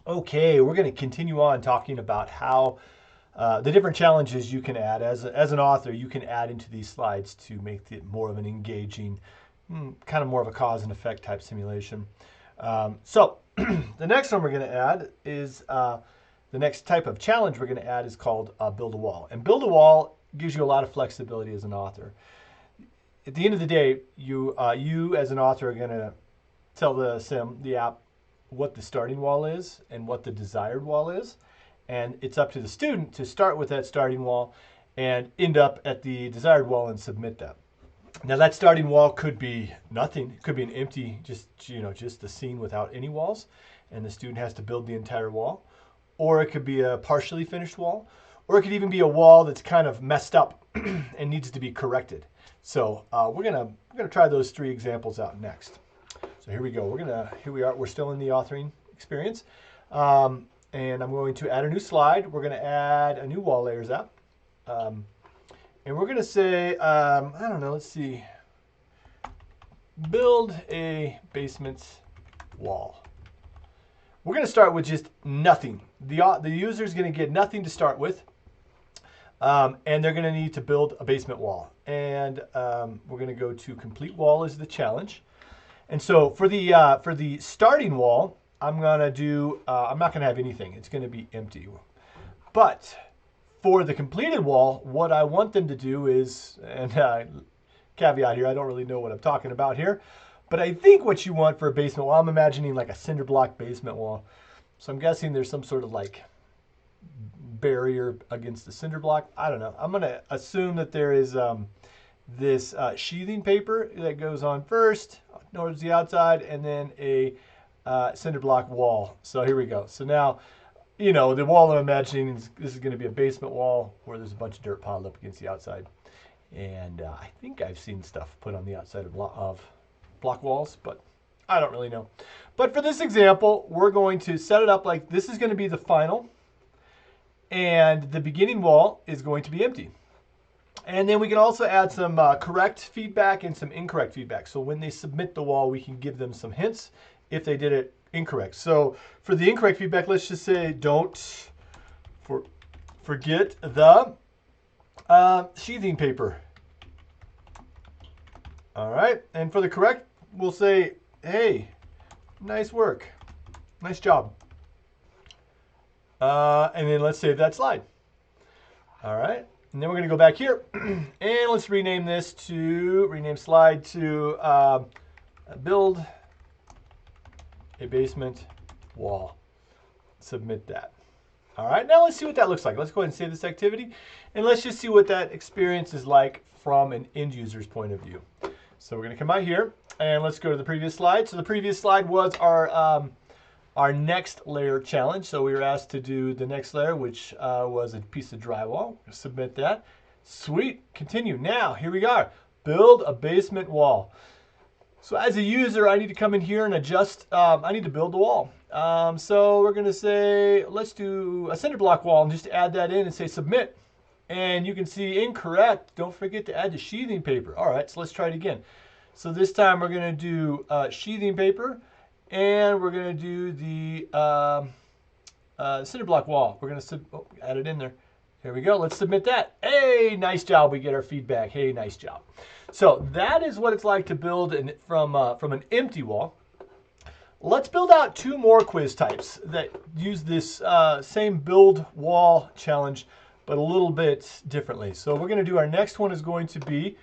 Okay, we're going to continue on talking about how the different challenges you can add as an author. You can add into these slides to make it more of an engaging, kind of more of a cause and effect type simulation. So the next one we're going to add is the next type of challenge we're going to add is called Build a Wall. And Build a Wall gives you a lot of flexibility as an author. At the end of the day, you as an author are going to tell the app, what the starting wall is and what the desired wall is. And it's up to the student to start with that starting wall and end up at the desired wall and submit that. Now that starting wall could be nothing. It could be an empty, just the scene without any walls, and the student has to build the entire wall. Or it could be a partially finished wall, or it could even be a wall that's kind of messed up and needs to be corrected. So we're gonna try those three examples out next. So here we go. Here we are. We're still in the authoring experience. And I'm going to add a new slide. We're going to add a new wall layers app. And we're going to say, I don't know, let's see. Build a basement wall. We're going to start with just nothing. The user is going to get nothing to start with. And they're going to need to build a basement wall. And we're going to go to complete wall as the challenge. And so for the starting wall, I'm gonna do. I'm not gonna have anything. It's gonna be empty. But for the completed wall, what I want them to do is, and caveat here, I don't really know what I'm talking about here, but I think what you want for a basement wall, I'm imagining like a cinder block basement wall. So I'm guessing there's some sort of like barrier against the cinder block. I don't know. I'm gonna assume that there is this sheathing paper that goes on first towards the outside, and then a cinder block wall. So here we go. So now, the wall I'm imagining this is going to be a basement wall where there's a bunch of dirt piled up against the outside. And I think I've seen stuff put on the outside of block walls, but I don't really know. But for this example, we're going to set it up like this is going to be the final, and the beginning wall is going to be empty. And then we can also add some correct feedback and some incorrect feedback. So when they submit the wall, we can give them some hints if they did it incorrect. So for the incorrect feedback, let's just say don't forget the sheathing paper. All right. And for the correct, we'll say, hey, nice work. Nice job. And then let's save that slide. All right. And then we're going to go back here and let's rename slide to build a basement wall. Submit that. All right, now let's see what that looks like. Let's go ahead and save this activity, and let's just see what that experience is like from an end user's point of view. So we're going to come out here and let's go to the previous slide. So the previous slide was our next layer challenge. So we were asked to do the next layer, which was a piece of drywall. Submit that. Sweet. Continue. Now, here we are. Build a basement wall. So as a user, I need to come in here and adjust. I need to build the wall. So we're going to say, let's do a cinder block wall and just add that in and say submit. And you can see incorrect. Don't forget to add the sheathing paper. All right, so let's try it again. So this time we're going to do sheathing paper. And we're going to do the cinder block wall. We're going to add it in there. Here we go. Let's submit that. Hey, nice job. We get our feedback. Hey, nice job. So that is what it's like to build from an empty wall. Let's build out two more quiz types that use this same build wall challenge, but a little bit differently. So we're going to do our next one is going to be,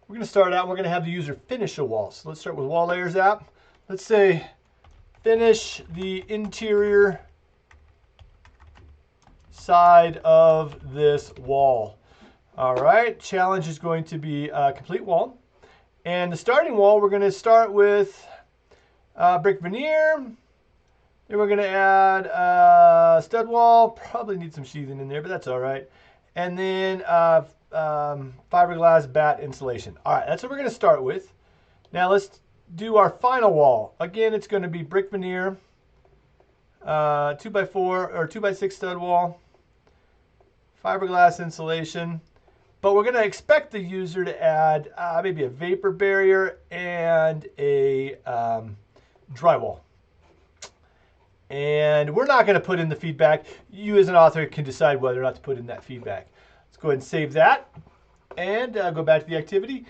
we're going to start out, we're going to have the user finish a wall. So let's start with wall layers app. Let's say, finish the interior side of this wall. All right, challenge is going to be a complete wall. And the starting wall, we're going to start with brick veneer. Then we're going to add stud wall. Probably need some sheathing in there, but that's all right. And then fiberglass bat insulation. All right, that's what we're going to start with. Now let's do our final wall. Again, it's going to be brick veneer, 2x4 or 2x6 stud wall, fiberglass insulation. But we're going to expect the user to add maybe a vapor barrier and a drywall. And we're not going to put in the feedback. You as an author can decide whether or not to put in that feedback. Let's go ahead and save that and go back to the activity.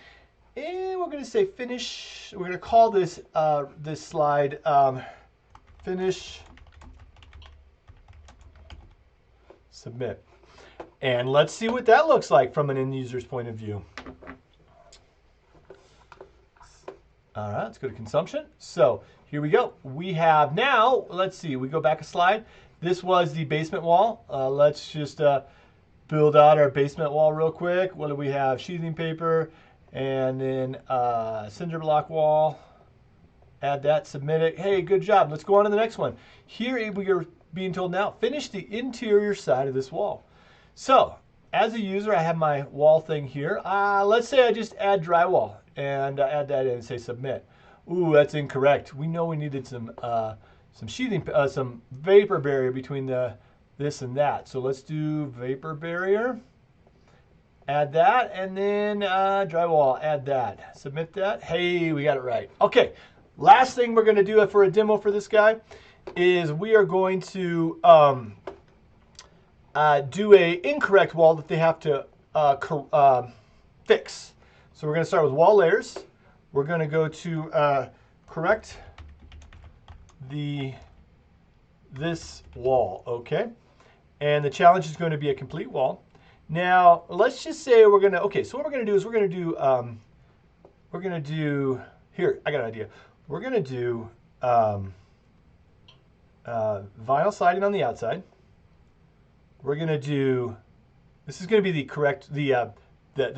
And we're going to say finish. We're going to call this this slide finish submit. And let's see what that looks like from an end user's point of view. All right, let's go to consumption. So here we go. We have now, let's see, we go back a slide. This was the basement wall. Let's just build out our basement wall real quick. What do we have? Sheathing paper, and then cinder block wall. Add that, submit it. Hey, good job. Let's go on to the next one. Here we are being told now, finish the interior side of this wall. So as a user, I have my wall thing here. Let's say I just add drywall and add that in and say submit. Ooh, that's incorrect. We know we needed some sheathing, some vapor barrier between this and that. So let's do vapor barrier. Add that, and then drywall, add that. Submit that. Hey, we got it right. Okay, last thing we're going to do for a demo for this guy is we are going to do a incorrect wall that they have to fix. So we're going to start with wall layers. We're going to go to correct this wall, okay? And the challenge is going to be a complete wall. Now, let's just say we're going to, okay, so what we're going to do is we're going to do, here, I got an idea. We're going to do vinyl siding on the outside. We're going to do, this is going to be the correct, the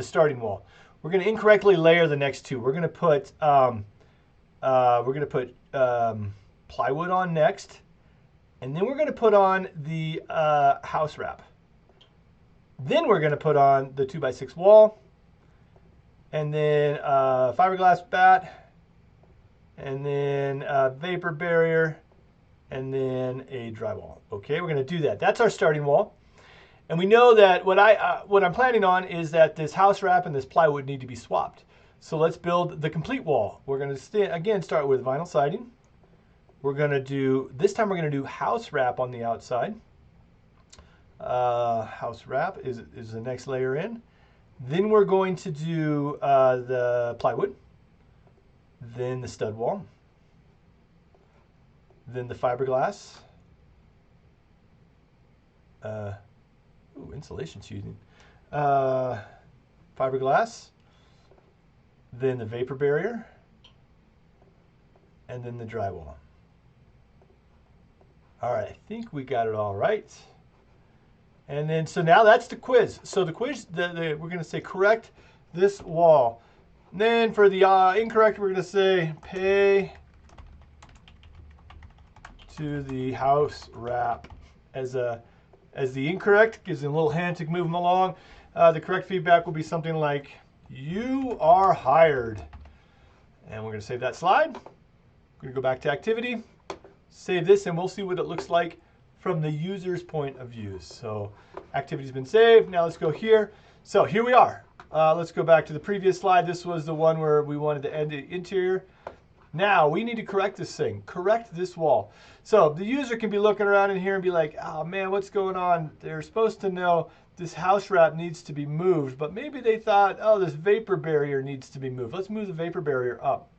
starting wall. We're going to incorrectly layer the next two. We're going to put, plywood on next, and then we're going to put on the house wrap. Then we're going to put on the 2x6 wall, and then fiberglass bat, and then vapor barrier, and then a drywall. Okay, we're going to do that. That's our starting wall. And we know that what I'm planning on is that this house wrap and this plywood need to be swapped. So let's build the complete wall. We're going to again start with vinyl siding. We're going to do, this time we're going to do house wrap on the outside. House wrap is the next layer in. Then we're going to do the plywood, then the stud wall, then the fiberglass. Insulation sheathing. Fiberglass, then the vapor barrier, and then the drywall. All right, I think we got it all right. And then, so now that's the quiz. So the quiz, we're going to say correct this wall. And then for the incorrect, we're going to say pay to the house wrap as the incorrect. Gives them a little hand to move them along. The correct feedback will be something like, you are hired. And we're going to save that slide. We're going to go back to activity, save this, and we'll see what it looks like from the user's point of view. So activity's been saved. Now let's go here. So here we are. Let's go back to the previous slide. This was the one where we wanted to end the interior. Now we need to correct this thing, correct this wall. So the user can be looking around in here and be like, oh man, what's going on? They're supposed to know this house wrap needs to be moved, but maybe they thought, oh, this vapor barrier needs to be moved. Let's move the vapor barrier up.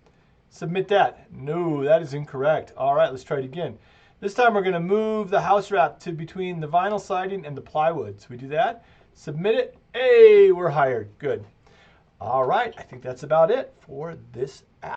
Submit that. No, that is incorrect. All right, let's try it again. This time we're going to move the house wrap to between the vinyl siding and the plywood. So we do that, submit it. Hey, we're hired. Good. All right, I think that's about it for this app.